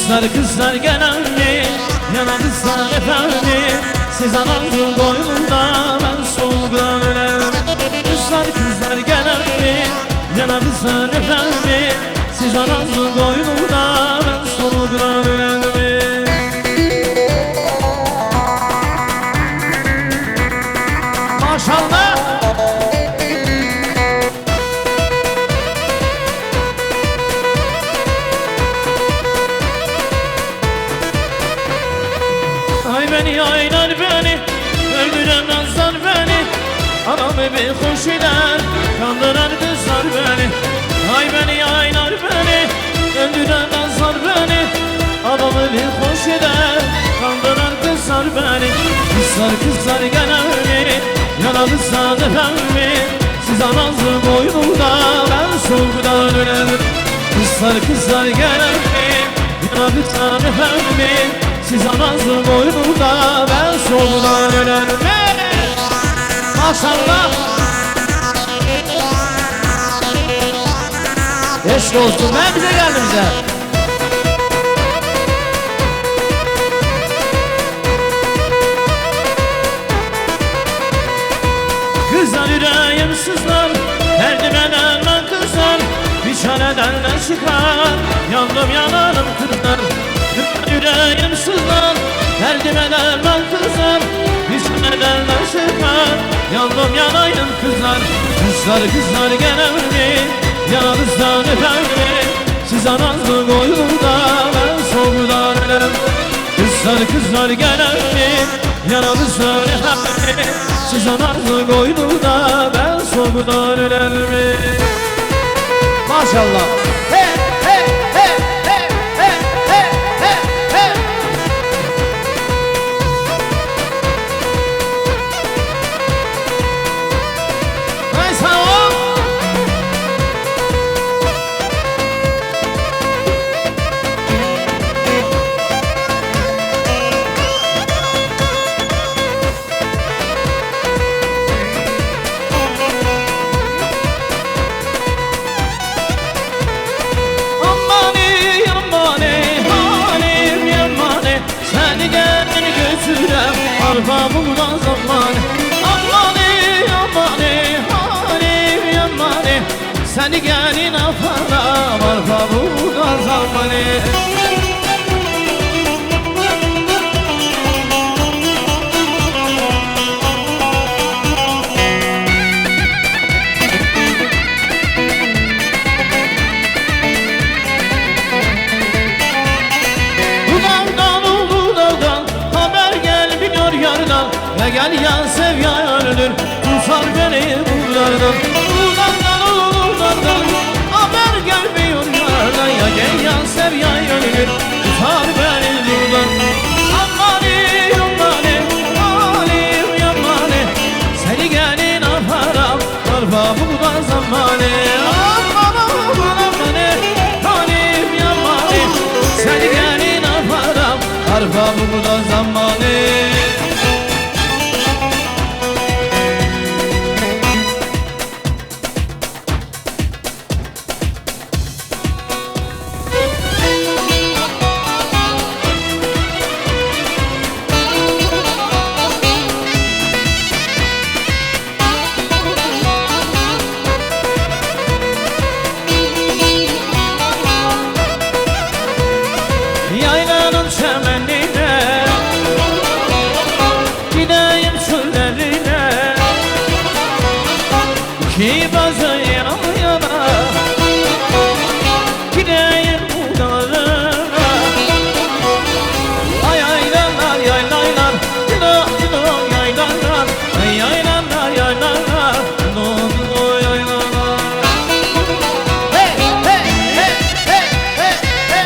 Kızlar gelenmiş, yana kızlar efendim. Siz anamın boynunda, ben soğuktan ölerim. Kızlar gelenmiş, yana kızlar efendim. Siz anamın boynunda, ben soğuktan ölerim. Maşallah. Ay beni aylar beni, öldüren nazlar beni. Anamı bir hoş eder, kandıran kızlar beni. Ay beni aylar beni, öldüren nazlar beni. Anamı bir hoş eder, kandıran kızlar beni. Kızlar gelenmiş, yana kızlar efendim. Siz anasın boynunda, ben soğuktan ölerim. Kızlar gelenmiş, yana kızlar efendim. Siz anasın boynunda, ben soğuktan ölerim. Maşallah. Eşk olsun, ben bize geldim bize. Kızlar yüreğim sızlar, derdimen elmen kızlar. Bir çareden ne çıkar, yandım yanarım kızlar. Kızlar yüreğim sızlar, derdimen elmen kızlar. Bir çareden ne çıkar, yandım yanayım kızlar. Kızlar gelenmiş, yana kızlar efendim. Siz anasın boynunda, ben soğuktan ölerim. Kızlar gelenmiş, yana kızlar efendim. Siz anasın boynunda, ben soğuktan ölerim. Maşallah. Hey hey hey hey hey hey hey hey. Ay sağ ol. Arpamımdan zamanı, amane halim yamane. Seni gelin afaram, arpamımdan zamanı. Gel ya sev ya ölür, tutar beni buradan. Buradan haber gelmiyor yardan. Ya gel ya sev ya ölür, tutar beni buradan. Amanı halim yamane. Seni gelin afaram, arpamımdan zamanı. Amanı halim yamane. Seni gelin afaram, arpamımdan zamanı. Yaylanın çemenine, gideyim çöllerine. İki bazı yana yana, gideyim budalarına. Ay yaylanlar yaylaylar, dino yaylanlar. Ay yaylanlar yaylaylar, dino yaylanlar. Hey hey hey hey hey hey.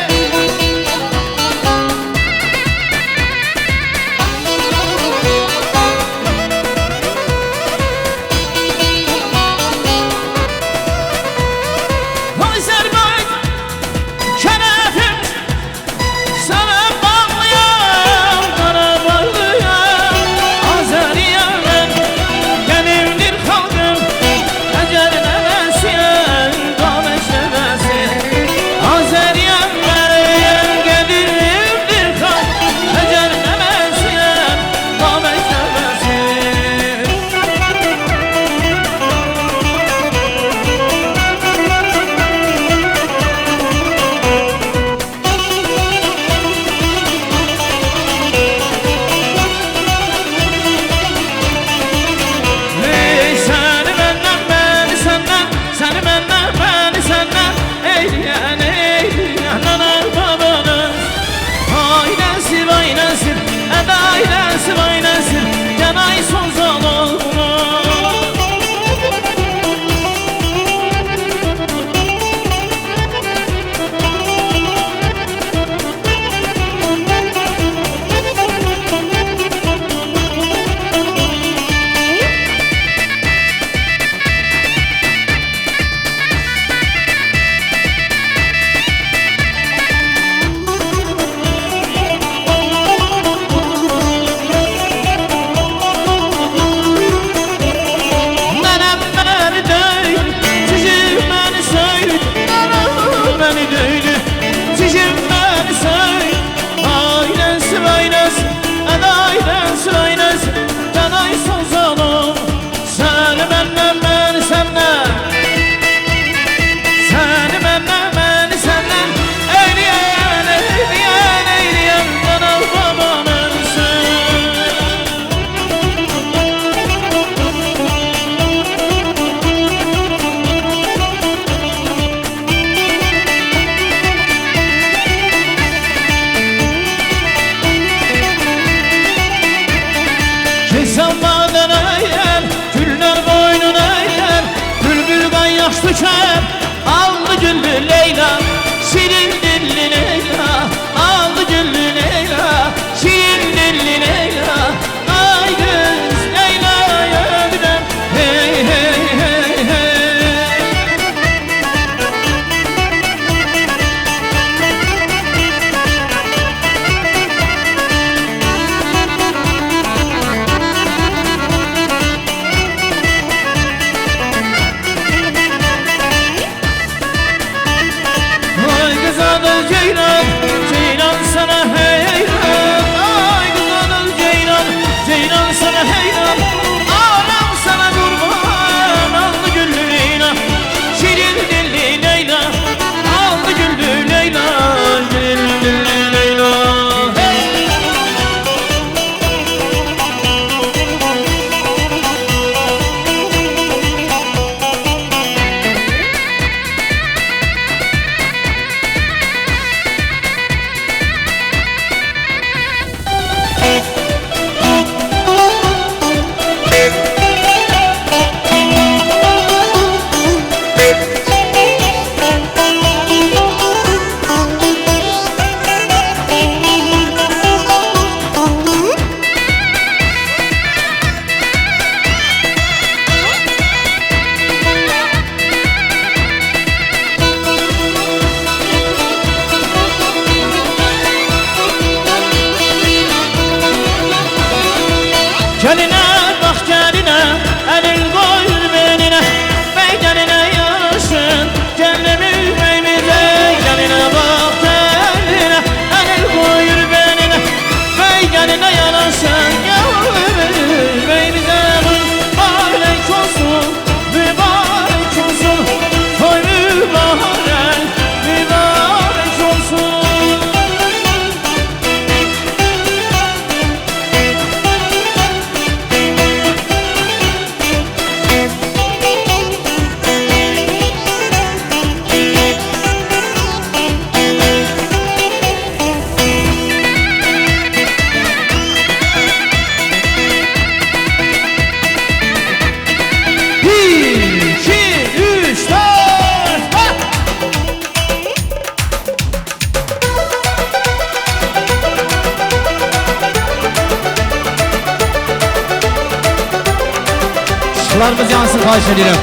Kulağımız yansın, xahiş edirəm.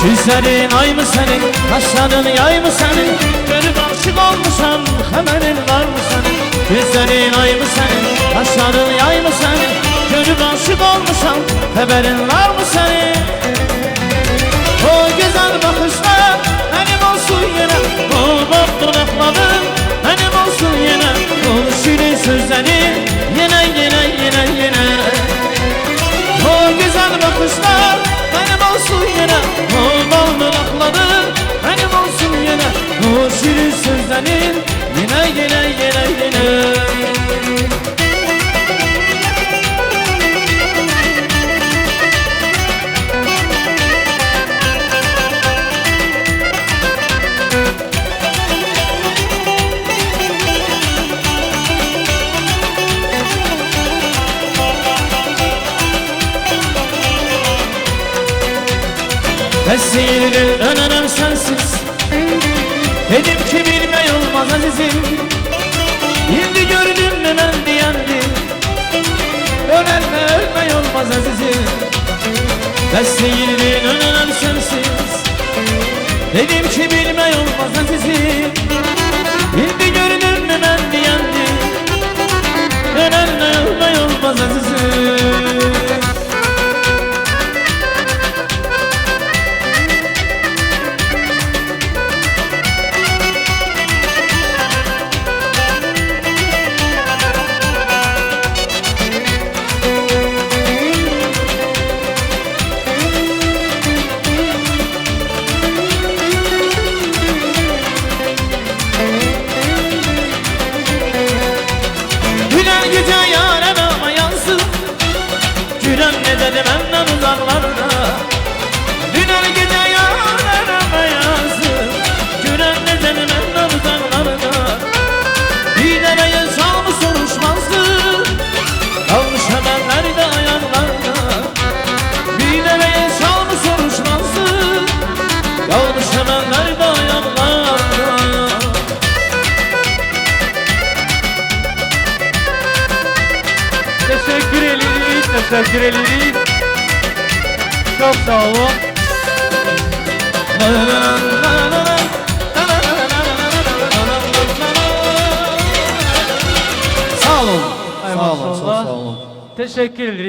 Gözlerin ay mı senin, kaşların yay mı senin? Görüp aşık olmuşam, haberin var mı senin? Gözlerin ay mı senin, kaşların yay mı senin? Görüp aşık olmuşam, haberin var mı senin? O güzel bakışlar benim olsun yine, o bak dudakların benim olsun yine, o şirin sözlerin yine yine yine yine. O güzel bakışlar benim olsun yine, o bal dudakların benim olsun yine, o şirin sözlerin yine yine yine yine. Esirdir önenem sensiz, dedim ki bilmey olmaz azizim. Şimdi gördün mü ben diyendim, ölenme ölmey olmaz azizim. Esirdir önenem sensiz, dedim ki bilmey olmaz azizim. Şimdi gördün mü ben diyendim, ölenme ölmey olmaz azizim. Gece yarama yansın, gülen ne dedi benden uzaklarda. Gülen gece yarama yansın, gülen ne dedi benden uzaklarda. Bir de beye salmı soruşmazdı, kalmış hemenler de ayaklarda. Bir de beye salmı soruşmazdı, kalmış hemenler de ayaklarda. Teşekkür ederiz, teşekkür ederiz. Çok sağ olun. Sağ olun. Sağ olun, çok sağ olun. Teşekkür ederiz.